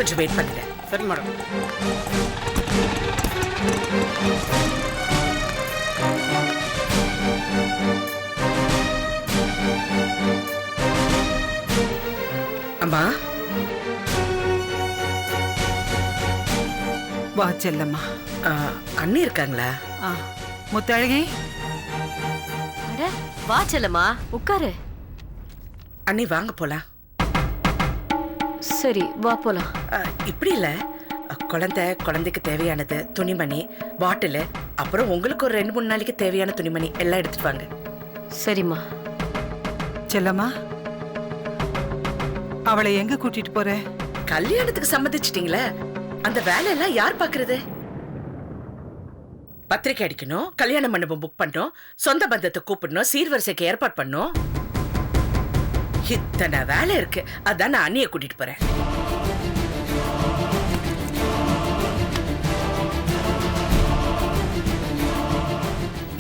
கொஞ்சம் வெயிட் பண்ணுங்க. சரி மேடம். அம்மா வா செல்லம்மா. அண்ணி இருக்காங்களா? முத்தழகி வா செல்லம்மா, உட்காரு. அண்ணி வாங்க போலாம். சரி வா போலாம். இப்படி இல்ல, குழந்தைக்கு தேவையானது துணிமணி, பாட்டில், அப்புறம் உங்களுக்கு ஒரு 2-3 நாளைக்கு தேவையான துணிமணி எல்லாம் எடுத்துட்டு வாங்க. சரிம்மா. செல்லம்மா, அவளை எங்க கூட்டிட்டு போற? கல்யாணத்துக்கு சம்மதிச்சிட்டீங்களே, அந்த வேலையெல்லாம் யார் பாக்குறது? பத்திரிக்கை அடிக்கணும், கல்யாண மண்டபம் புக் பண்ணணும், சொந்த பந்தத்தை கூப்பிடணும், சீர்வரிசைக்கு ஏற்பாடு பண்ணணும். இத்தனை வேலை இருக்கு. அதான் நான் அண்ணியை கூட்டிட்டு போறேன்.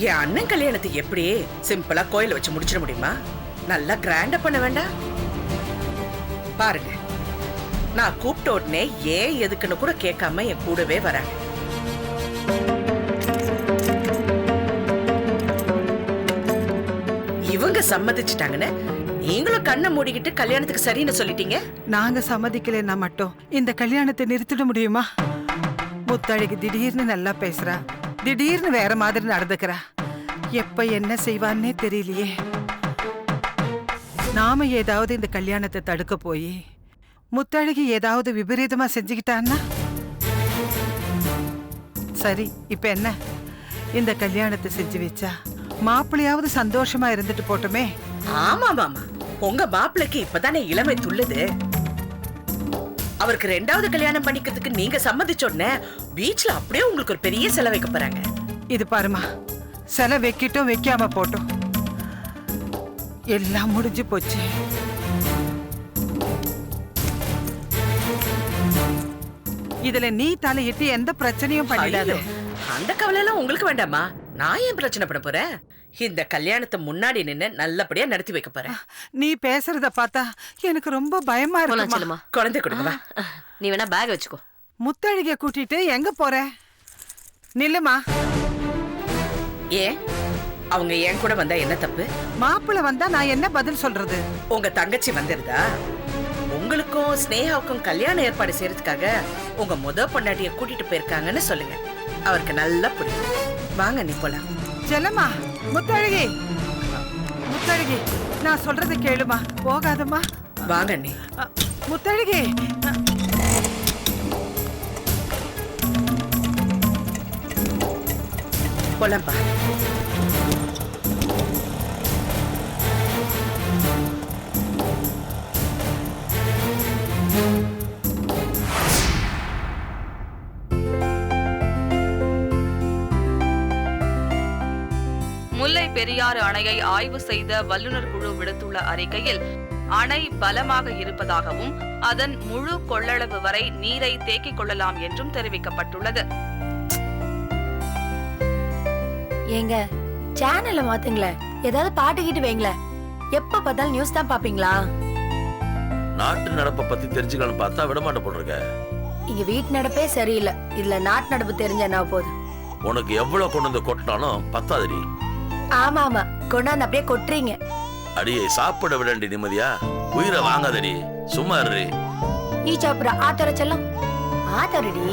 என் அண்ணன் கல்யாணத்தை எப்படி சிம்பிளா கோயில வச்சு முடிச்சிட முடியுமா? நல்லா கிராண்டா பண்ண வேண்டாம்? பாருங்க, நான் கூப்பிட்ட உடனே ஏன் எதுக்குன்னு கூட கேட்காம என் கூடவே வராங்க. இவங்க சம்மதிச்சிட்டாங்கன்னு நீங்களும் கண்ணை மூடிக்கிட்டு கல்யாணத்துக்கு சரின்னு சொல்லிட்டீங்க. நாங்க சம்மதிக்கலன்னா மட்டும் இந்த கல்யாணத்தை நிறுத்திட முடியுமா? முத்தழகி திடீர்னு நல்லா பேசுறா, திடீர்னு வேற மாதிரி நடந்துக்கிறா. எப்ப என்ன செய்வான்னே தெரியலையே. நாம ஏதாவது இந்த கல்யாணத்தை தடுக்க போய் முத்தழகி ஏதாவது விபரீதமா செஞ்சுக்கிட்டான்னா? சரி, இப்ப என்ன, இந்த கல்யாணத்தை செஞ்சு வச்சா மாப்பிள்ளையாவது சந்தோஷமா இருந்துட்டு போட்டுமே. ஆமா மாமா, உங்க மாப்பிள்ளைக்கு இப்பதானே இளமை துள்ளுது. அவருக்கு 2வது கல்யாணம் பண்ணிக்கிறதுக்கு நீங்க சம்மதிச்சோடனே பீச்ல அப்படியே உங்களுக்கு ஒரு பெரிய செலவு வைக்க போறாங்க. இது பாருமா, செலவு வைக்கட்டும் வைக்காம போட்டோம், எல்லாம் முடிஞ்சு போச்சு. இதுல நீ தலையிட்டு எந்த பிரச்சனையும் பண்ணிடாத. அந்த கவலை எல்லாம் உங்களுக்கு வேண்டாமா? நான் ஏன் பிரச்சனை பண்ண போறேன்? இந்த கல்யாணத்தை முன்னாடி நின்னு நல்லபடியா நடத்தி வைக்க போறேன். நீ பேசுறத பார்த்தா எனக்கு ரொம்ப பயமா இருக்கு. குழந்தை கொடுங்க. நீ வேணா பேக் வச்சுக்கோ. முத்தழகிய கூட்டிட்டு எங்க போற? நில்லுமா. ஏன் அவங்க என் கூட வந்தா என்ன தப்பு? மாப்பிள்ள வந்தா நான் என்ன பதில் சொல்றது? உங்க தங்கச்சி வந்திருந்தா உங்களுக்கும் ஸ்னேகாவுக்கும் கல்யாணம் ஏற்பாடு செய்யறதுக்காக உங்க பொண்டாட்டிய கூட்டிட்டு போயிருக்காங்கன்னு சொல்லுங்க. அவருக்கு நல்லா புரியும். வாங்க நீ போலாம். செல்லம்மா, முத்தழகி, முத்தழகி, நான் சொல்றதை கேளுமா, போகாதம்மா. வாங்க நீ. முத்தழகி, போலாம்பா. முல்லை பெரியாறு அணையை ஆய்வு செய்த வல்லுநர் குழு விடுத்துள்ள அறிக்கையில் அணை பலமாக இருப்பதாகவும் அதன் முழு கொள்ளளவு வரை நீரை தேக்கிக் கொள்ளலாம் என்றும் தெரிவிக்கப்பட்டுள்ளது. ஏங்க, சேனலை மாத்துங்களேன், ஏதாவது பாட்டுக்கிட்டு வைங்களேன். எப்ப பார்த்தாலும் நியூஸ் தான் பாப்பீங்களா? நாட்டு நடப்பை பத்தி தெரிஞ்சுக்கணும் பார்த்தா விடமாட்ட போட்டிருக்க. இங்க வீட்டு நடப்பே சரியில்லை, இதுல நாட்டு நடப்பு தெரிஞ்ச என்ன போகுது? உனக்கு எவ்வளவு கொண்டு வந்து கொட்டினாலும் பத்தாதடி. ஆமா ஆமா, கொண்டாந்து அப்படியே கொட்டுறீங்க. அடியை சாப்பிட விடண்டி நிம்மதியா, உயிரை வாங்காதடி, சும்மா இரு. நீ சாப்பிட ஆத்தர செல்லம், ஆத்தரடி.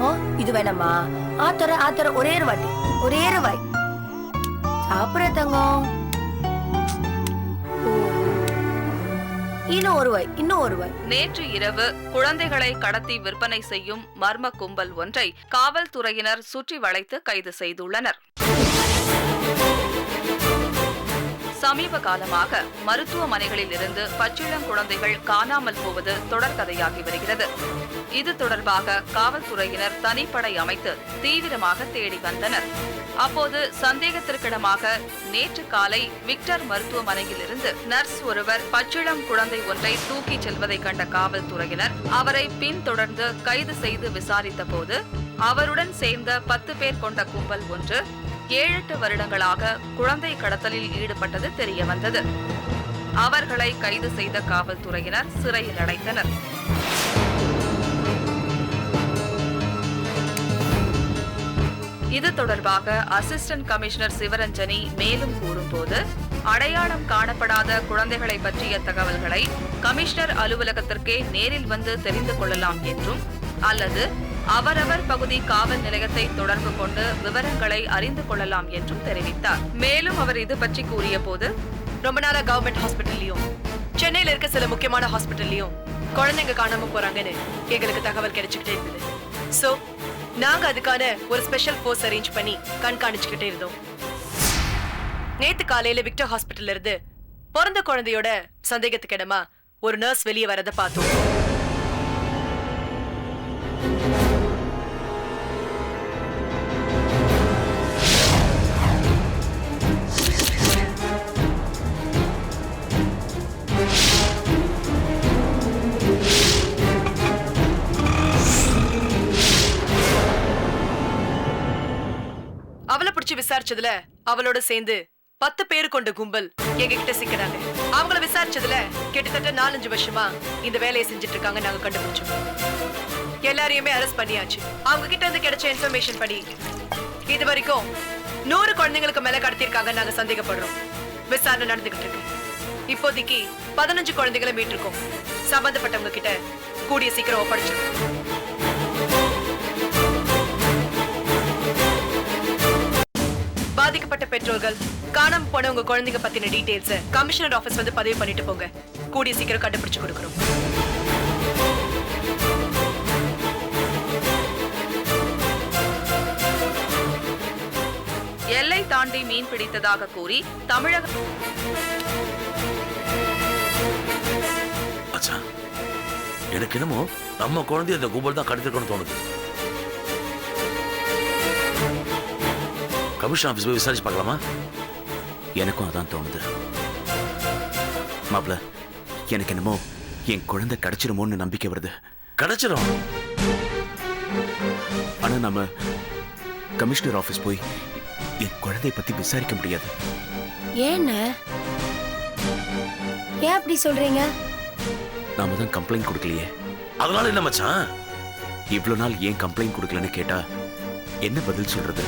ஓ, இது வேணாமா? ஆத்தர ஒரே வாட்டி, ஒரே வாய் சாப்பிட தங்கம். இன்னும் ஒரு வாய். நேற்று இரவு குழந்தைகளை கடத்தி விற்பனை செய்யும் மர்ம கும்பல் ஒன்றை காவல்துறையினர் சுற்றி வளைத்து கைது செய்துள்ளனர். சமீப காலமாக மருத்துவமனைகளில் இருந்து பச்சிளம் குழந்தைகள் காணாமல் போவது தொடர்கதையாகி வருகிறது. இது தொடர்பாக காவல்துறையினர் தனிப்படை அமைத்து தீவிரமாக தேடி வந்தனர். அப்போது சந்தேகத்திற்கிடமாக நேற்று காலை விக்டர் மருத்துவமனையில் இருந்து நர்ஸ் ஒருவர் பச்சிளம் குழந்தை ஒன்றை தூக்கிச் செல்வதை கண்ட காவல்துறையினர் அவரை பின்தொடர்ந்து கைது செய்து விசாரித்த போது அவருடன் சேர்ந்த 10 பேர் கொண்ட கும்பல் ஒன்று 7-8 வருடங்களாக குழந்தை கடத்தலில் ஈடுபட்டது தெரியவந்தது. அவர்களை கைது செய்த காவல்துறையினர் சிறையில் அடைத்தனர். இது தொடர்பாக அசிஸ்டன்ட் கமிஷனர் சிவரஞ்சனி மேலும் கூறும்போது, அடையாளம் காணப்படாத குழந்தைகளை பற்றிய தகவல்களை கமிஷனர் அலுவலகத்திற்கே நேரில் வந்து தெரிந்து கொள்ளலாம் என்றும், அல்லது அவரவர் பகுதி காவல் நிலையத்தை தொடர்பு கொண்டு விவரங்களை அறிந்து கொள்ளலாம் என்றும் தெரிவித்தார். மேலும் அவர் இது பற்றி கூறிய போது, ரொம்ப நாளா கவர்மெண்ட் ஹாஸ்பிட்டல்லையும் சென்னையில இருக்க சில முக்கியமான ஹாஸ்பிட்டல்லையும் குழந்தைங்க காணாம போறாங்கன்னு எங்களுக்கு தகவல் கிடைச்சுக்கிட்டே இருந்தது. சோ நாங்க அதுக்கான ஒரு ஸ்பெஷல் ஃபோர்ஸ் அரேஞ்ச் பண்ணி கண்காணிச்சுக்கிட்டே இருந்தோம். நேத்து காலையில விக்டர் ஹாஸ்பிட்டல்ல இருந்து பிறந்த குழந்தையோட சந்தேகத்துக்கிடமா ஒரு நர்ஸ் வெளியே வரதை பார்த்தோம். அவளை பிடிச்சு விசாரிச்சதுல அவளோட சேர்ந்து 10 பேரு கொண்ட கும்பல் எங்க கிட்ட சிக்கிறாங்க. அவங்கள விசாரிச்சதுல கிட்டத்தட்ட 4-5 வருஷமா இந்த வேலையை செஞ்சுட்டு இருக்காங்க நாங்க கண்டுபிடிச்சோம். எல்லாரையுமே அரெஸ்ட் பண்ணியாச்சு. அவங்க கிட்ட இருந்து கிடைச்ச இன்ஃபர்மேஷன் படி இது வரைக்கும் 100 குழந்தைங்களுக்கு மேல கடத்திருக்காங்க நாங்க சந்தேகப்படுறோம். விசாரணை நடந்துகிட்டு இருக்கு. இப்போதைக்கு 15 குழந்தைகளை மீட்டிருக்கோம். சம்பந்தப்பட்டவங்க கிட்ட கூடிய சீக்கிரம் ஒப்படைச்சிருக்கோம். பாதிக்கப்பட்ட பெற்றோர்கள் காணாம போன உங்க குழந்தைங்க பத்தின டீடைல்ஸ் கமிஷனர் ஆபீஸ் வந்து பதிவு பண்ணிட்டு போங்க. கூடிய சீக்கிரம் கண்டுபிடிச்சு கொடுக்கிறோம். எல்லை தாண்டி மீன் பிடித்ததாக கூறி தமிழக எனக்கு என்னமோ நம்ம குழந்தைய அந்த கும்பல் தான் கடத்திருக்கணும்னு தோணுது. கமிஷன் ஆபீஸ் போய் விசாரிச்சு பார்க்கலாமா? எனக்கும் அதான் தோணுது. மாப்ள, எனக்கு என்னமோ என் குழந்தை கிடைச்சிருமோன்னு நம்பிக்கை வருது. கிடைச்சிடும். ஆனா நம்ம கமிஷனர் ஆபீஸ் போய் என் குழந்தைய பத்தி விசாரிக்க முடியாது. ஏன்னு ஏன் அப்படி சொல்றீங்க? நாம தான் கம்ப்ளைண்ட் கொடுக்கலையே. அதனால என்ன மச்சான்? இவ்வளவு நாள் ஏன் கம்ப்ளைண்ட் கொடுக்கலன்னு கேட்டா என்ன பதில் சொல்றது?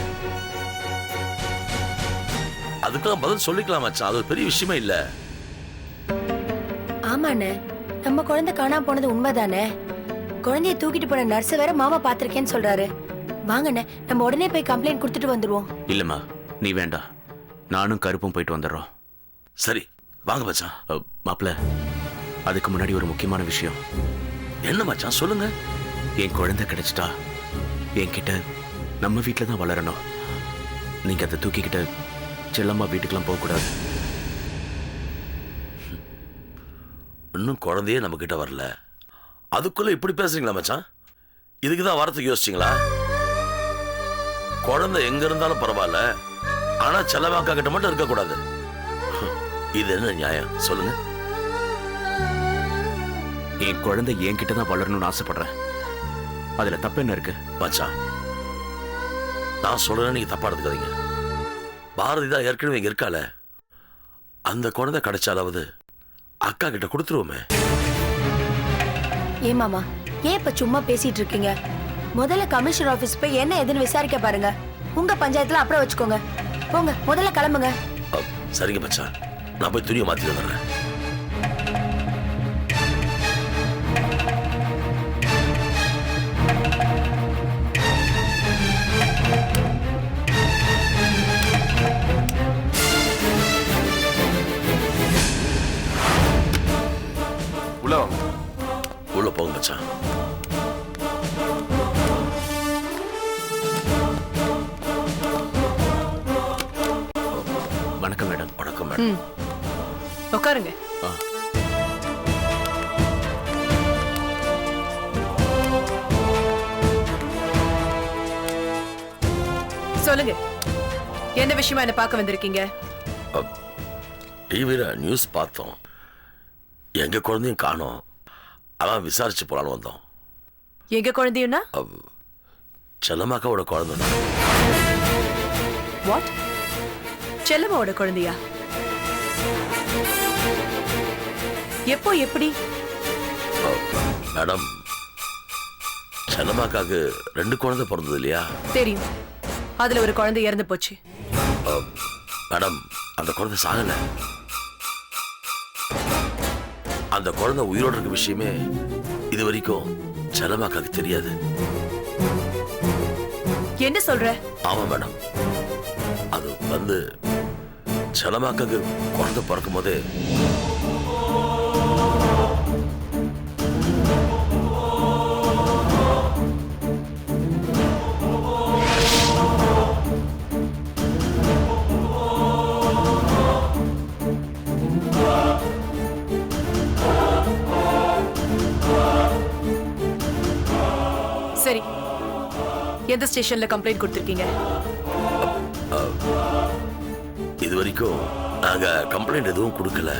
அதுக்கெல்லாம் பதில் சொல்லிக்கலாம் மச்சான். அது ஒரு பெரிய விஷயமே இல்ல. ஆமாண்ணே, நம்ம குழந்தை காணாம போனது உண்மைதானே. குழந்தைய தூக்கிட்டு போன நர்ஸ் வேற மாமா பாத்திருக்கேன்னு சொல்றாரு. வாங்கண்ணே, நம்ம உடனே போய் கம்ப்ளைண்ட் கொடுத்துட்டு வந்துருவோம். இல்லம்மா, நீ வேண்டாம். நானும் கருப்பும் போயிட்டு வந்துடுறோம். சரி வாங்க மச்சான். மாப்ள, அதுக்கு முன்னாடி ஒரு முக்கியமான விஷயம். என்ன மச்சான் சொல்லுங்க. என் குழந்தை கிடைச்சிட்டா என்கிட்ட நம்ம வீட்டுல தான் வளரணும். நீங்க அதை தூக்கிக்கிட்டு செல்லம்மா வீட்டுக்கெல்லாம் போக கூடாது. இன்னும் குழந்தையே நம்ம கிட்ட வரல, அதுக்குள்ள இப்படி பேசுறீங்களா மச்சான்? இதுக்குதான் வரத்துக்கு யோசிச்சீங்களா? குழந்தை எங்க இருந்தாலும் பரவாயில்ல, ஆனா செல்லவாக்கா கிட்ட மட்டும் இருக்க கூடாது. இது என்ன நியாயம் சொல்லுங்க? என் குழந்தை என்கிட்ட தான் வளரணும்னு ஆசைப்படுறேன். அதுல தப்பு என்ன இருக்கு? மச்சான், நான் சொல்றேன், நீங்க தப்பா எடுத்துக்காதீங்க. பாரதி தான் ஏற்கனவே இங்க இருக்கால, அந்த குழந்தை கிடைச்சாலாவது அக்கா கிட்ட கொடுத்துருவோமே. ஏன் மாமா, ஏன் இப்ப சும்மா பேசிட்டு இருக்கீங்க? முதல்ல கமிஷனர் ஆபீஸ் போய் என்ன எதுன்னு விசாரிக்க பாருங்க. உங்க பஞ்சாயத்துல அப்புறம் வச்சுக்கோங்க. போங்க, முதல்ல கிளம்புங்க. சரிங்க மச்சான், நான் போய் துணியை மாத்தி வந்துடுறேன். உள்ள போங்க மச்சான். வணக்கம் மேடம். வணக்கம் மேடம். உட்காருங்க. சொல்லுங்க, என்ன விஷயமா என்ன பார்க்க வந்திருக்கீங்க? டிவியில நியூஸ் பார்த்தோம், எங்க குழந்தையும் காணோம். அதான் விசாரிச்சு போலான்னு வந்தோம். எங்க குழந்தையும்னா? செல்லம்மாக்காவோட குழந்தை தான். வாட்? செல்லம்மாவோட குழந்தையா? எப்போ, எப்படி? மேடம், செல்லம்மாக்காக்கு 2 குழந்தை பிறந்தது இல்லையா? தெரியும். அதுல ஒரு குழந்தை இறந்து போச்சு. மேடம், அந்த குழந்தை சாகல. அந்த குழந்தை உயிரோடு இருக்க விஷயமே இது வரைக்கும் செல்லமாக்காக்கு தெரியாது. என்ன சொல்ற? ஆமா மேடம், அது வந்து செல்லமாக்காக்கு குழந்தை பிறக்கும் போதே சரி, எந்த ஸ்டேஷன்ல கம்ப்ளைண்ட் கொடுத்திருக்கீங்க? இது வரைக்கும் நாங்க கம்ப்ளைண்ட் எதுவும் கொடுக்கல.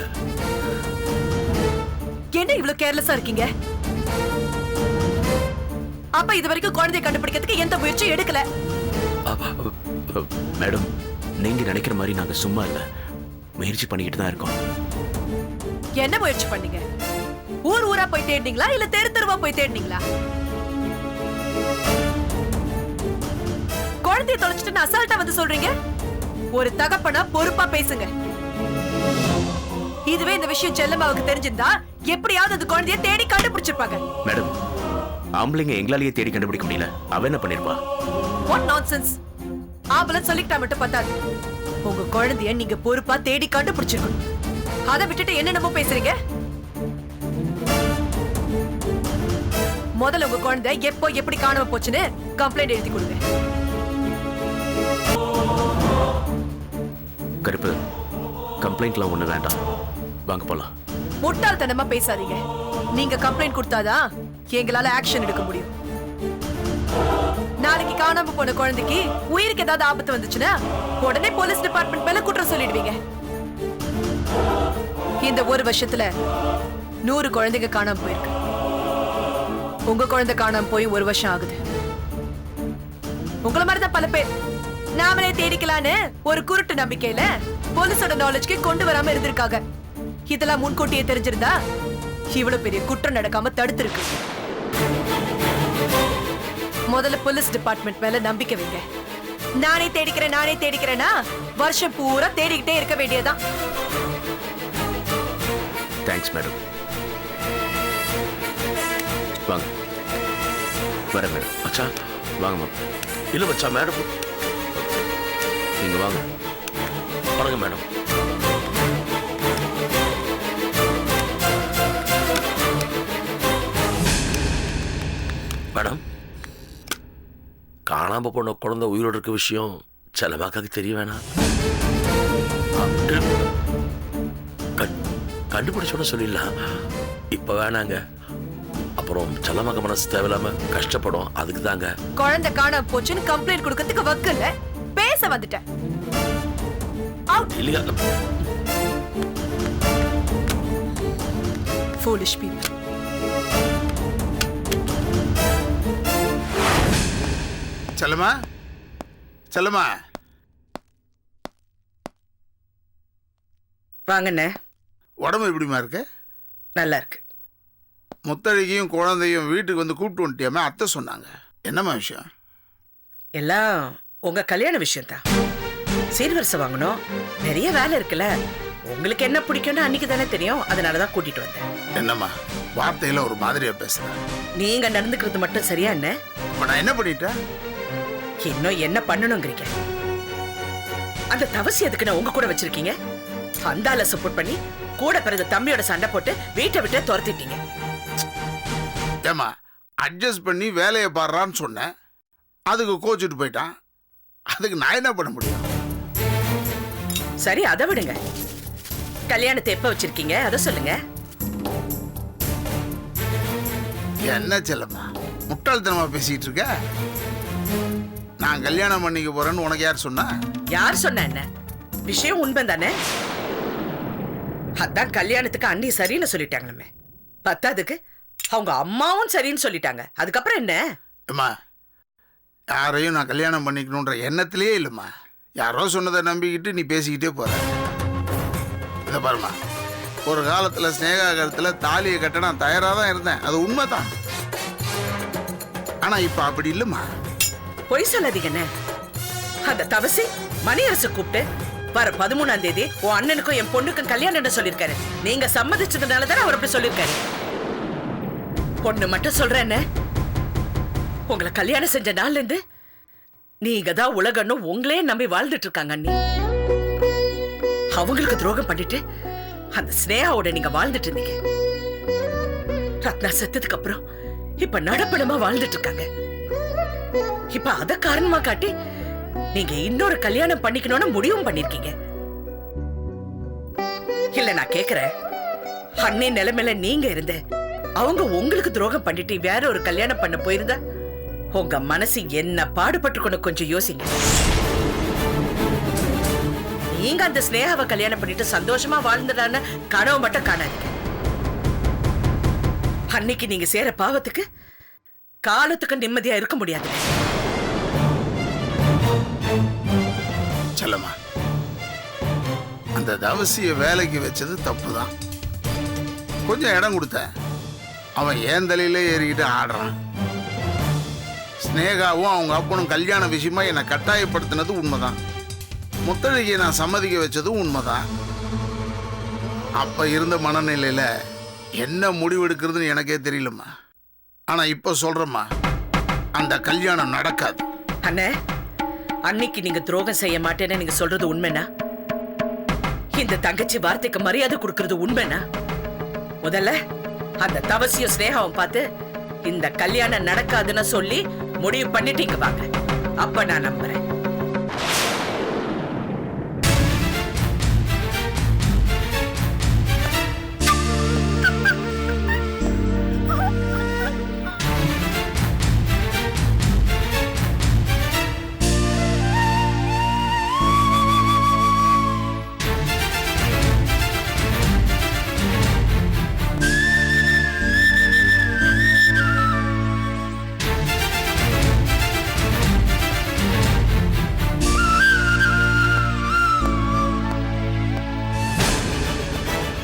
என்ன இவ்வளவு கேர்லெஸ்ஸா இருக்கீங்க? அப்ப இது வரைக்கும் குழந்தையை கண்டுபிடிக்கிறதுக்கு எந்த முயற்சியும் எடுக்கல. மேடம், நீங்க நினைக்கிற மாதிரி நாங்க சும்மா இல்ல, முயற்சி பண்ணிக்கிட்டு தான் இருக்கோம். என்ன முயற்சி பண்ணீங்க? ஊர் ஊரா போய் தேடினீங்களா இல்ல தெரு தெருவா போய் தேடினீங்களா? குழந்தையை தொலைச்சிட்டு அசால்ட்டா வந்து சொல்றீங்க. ஒரு தகப்பனா பொறுப்பா பேசுங்க. இதுவே இந்த விஷயம் செல்லம்மாவுக்கு தெரிஞ்சிருந்தா எப்படியாவது அந்த குழந்தையை தேடி கண்டுபிடிச்சிருப்பாங்க. மேடம், ஆம்பளைங்க எங்களாலேயே தேடி கண்டுபிடிக்க முடியல, அவ என்ன பண்ணிருப்பா? What nonsense! ஆம்பளை சொல்லிக்கிட்டா மட்டும் பத்தாது. உங்க குழந்தைய நீங்க பொறுப்பா தேடி கண்டுபிடிச்சிருக்கணும். அதை விட்டுட்டு என்னென்னமோ பேசுறீங்க. முதல்ல உங்க குழந்தை எப்போ எப்படி காணாம போச்சுன்னு கம்ப்ளைண்ட் எழுதி கொடுங்க. கருப்பு, கம்ப்ளைண்ட்லாம் ஒண்ணு வேண்டாம், வாங்க போலாம். முட்டாள்தனமா பேசாதீங்க. நீங்க கம்ப்ளைண்ட் கொடுத்தாதான் எங்களால ஆக்ஷன் எடுக்க முடியும். நாளைக்கு காணாம போன குழந்தைக்கு உயிருக்கு ஏதாவது ஆபத்து வந்துச்சுன்னா உடனே போலீஸ் டிபார்ட்மெண்ட் மேல குற்றம் சொல்லிடுவீங்க. இந்த ஒரு வருஷத்துல 100 குழந்தைங்க காணாம போயிருக்கு. உங்க குழந்தை காணாம போய் 1 வருஷம் ஆகுது. உங்கள மாதிரிதான் பல பேர் நாமளே தேடிக்கலான்னு ஒரு குருட்டு நம்பிக்கையில போலீஸோட நாலேஜ்க்கு கொண்டு வராம இருந்திருக்காங்க. இதெல்லாம் முன்கூட்டியே தெரிஞ்சிருந்தா இவ்வளவு பெரிய குற்றம் நடக்காம தடுத்திருக்கு. முதல்ல போலீஸ் டிபார்ட்மெண்ட் மேல நம்பிக்கை வைங்க. நானே தேடிக்கிறேன்னா வருஷம் பூரா தேடிக்கிட்டே இருக்க வேண்டியதான். Thanks madam. வாங்க, வர மேடம். மச்சா, வாங்க மேம். இல்ல மச்சா, மேடம் நீங்க வாங்க. பாருங்க மேடம். மேடம், காணாம போன குழந்தை உயிரோடு இருக்க விஷயம் செல்லமாக்காக்கு தெரிய வேணாம். கண்டுபிடிச்சோட சொல்லிடலாம். இப்ப வேணாங்க, அப்புறம் செல்லமாக மனசு தேவையில்லாம கஷ்டப்படும். அதுக்கு தாங்க. குழந்தை காணாம போச்சுன்னு கம்ப்ளைண்ட் கொடுக்கறதுக்கு வக்கல்ல, பேச வந்துட்டேன். இல்லையா? Foolish people. செல்லம்மா, செல்லம்மா, வாங்கண்ணே. உடம்பு எப்படிமா இருக்கு? நல்லா இருக்கு. முத்தழகியும் குழந்தையும் வீட்டுக்கு வந்து கூப்பிட்டு வந்துட்டியாமே, அத்தை சொன்னாங்க. என்னம்மா விஷயம்? எல்லாம் உங்க கல்யாண விஷயம் தான். சீர்வரிசை வாங்கணும், நிறைய வேலை இருக்குல்ல. உங்களுக்கு என்ன பிடிக்கும்னு அன்னைக்கு தானே தெரியும், அதனாலதான் கூட்டிட்டு வந்தேன். என்னம்மா வார்த்தையில ஒரு மாதிரியா பேசுறேன்? நீங்க நடந்துக்கிறது மட்டும் சரியா என்ன? இப்ப நான் என்ன பண்ணிட்டேன்? இன்னும் என்ன பண்ணணுங்கிறீங்க? அந்த தவசி எதுக்கு நான் உங்க கூட வச்சிருக்கீங்க? அந்த ஆளை சப்போர்ட் பண்ணி கூட பிறகு தம்பியோட சண்டை போட்டு வீட்டை விட்டு துரத்திட்டீங்க. ஏமா, அட்ஜஸ்ட் பண்ணி வேலையை பாடுறான்னு சொன்னேன், அதுக்கு கோச்சிட்டு போயிட்டான். அதுக்கு நான் என்ன பண்ண முடியும்? சரி, அதை விடுங்க. கல்யாணத்தை எப்ப வச்சிருக்கீங்க அதை சொல்லுங்க. என்ன செல்லம்மா முட்டாள்தனமா பேசிட்டு இருக்க? நான் கல்யாணம் பண்ணிக்க போறேன்னு உனக்கு யார் சொன்னா? யார் சொன்ன என்ன? விஷயம் உண்மை தானே? அதான் கல்யாணத்துக்கு அண்ணி சரின்னு சொல்லிட்டாங்களே. பத்தாதுக்கு அவங்க அம்மாவும் சரின்னு சொல்லிட்டாங்க. அதுக்கப்புறம் என்ன? அம்மா, யாரையும் நான் கல்யாணம் பண்ணிக்கணுன்ற எண்ணத்திலேயே இல்லைம்மா. யாரோ சொன்னதை நம்பிக்கிட்டு நீ பேசிக்கிட்டே போற. இதை பாருமா, ஒரு காலத்தில் ஸ்னேகா காலத்தில் தாலியை கட்ட நான் தயாராக தான் இருந்தேன், அது உண்மைதான். ஆனால் இப்போ அப்படி இல்லைம்மா. பொய் சொல்லாதீங்கண்ணே. அந்த தவசி மணியரசு கூப்பிட்டு வர 13ஆம் தேதி உன் அண்ணனுக்கும் என் பொண்ணுக்கும் கல்யாணம் சொல்லிருக்காரு. நீங்க சம்மதிச்சதுனாலதான் அவர் அப்படி சொல்லிருக்காரு. பொண்ணு மட்டும் சொல்றேன்னு உங்களை கல்யாணம் செஞ்ச நாள்ல இருந்து நீங்க தான் உலகன்னு உங்களே நம்பி வாழ்ந்துட்டு இருக்காங்க அண்ணி. அவங்களுக்கு துரோகம் பண்ணிட்டு அந்த ஸ்னேகாவோட நீங்க வாழ்ந்துட்டு இருந்தீங்க. ரத்னா செத்ததுக்கு அப்புறம் இப்ப நடப்படமா வாழ்ந்துட்டு இருக்காங்க. இப்ப அத காரணமா காட்டி நீங்க இன்னொரு கல்யாணம் பண்ணிக்கணும்னு முடிவும் பண்ணிருக்கீங்க. இல்ல நான் கேக்குறேன், அண்ணி நிலைமையில நீங்க இருந்த அவங்க உங்களுக்கு துரோகம் பண்ணிட்டு வேற ஒரு கல்யாணம் பண்ண போயிருந்தா உங்க மனசு என்ன பாடுபட்டு கொஞ்சம் யோசிங்க. நீங்க அந்த ஸ்னேகாவை கல்யாணம் பண்ணிட்டு சந்தோஷமா வாழ்ந்துடான்னு கனவு மட்டும் காணாதீங்க. அன்னைக்கு நீங்க சேர பாவத்துக்கு காலத்துக்கு நிம்மதியா இருக்க முடியாது. செல்லம்மா, அந்த தவசிய வேலைக்கு வச்சது தப்புதான். கொஞ்சம் இடம் கொடுத்தேன், அவன் ஏன் தலையில ஏறிக்கிட்டு ஆடுறான். ஸ்னேகாவும் அவங்க அப்பனும் கல்யாண விஷயமா என்னை கட்டாயப்படுத்தினது உண்மைதான். முத்தழகியை நான் சம்மதிக்க வச்சதும் உண்மைதான். அப்ப இருந்த மனநிலையில என்ன முடிவெடுக்கிறதுன்னு எனக்கே தெரியலம்மா. ஆனா இப்ப சொல்றேம்மா, அந்த கல்யாணம் நடக்காது. அண்ணே, அன்னைக்கு நீங்க துரோகம் செய்ய மாட்டேன்னு நீங்க சொல்றது உண்மைனா, இந்த தங்கச்சி வார்த்தைக்கு மரியாதை கொடுக்கறது உண்மைனா, முதல்ல அந்த தவசியும் ஸ்னேகாவும் பார்த்து இந்த கல்யாணம் நடக்காதுன்னு சொல்லி முடிவு பண்ணிட்டீங்க வாங்க. அப்ப நான் நம்புறேன்.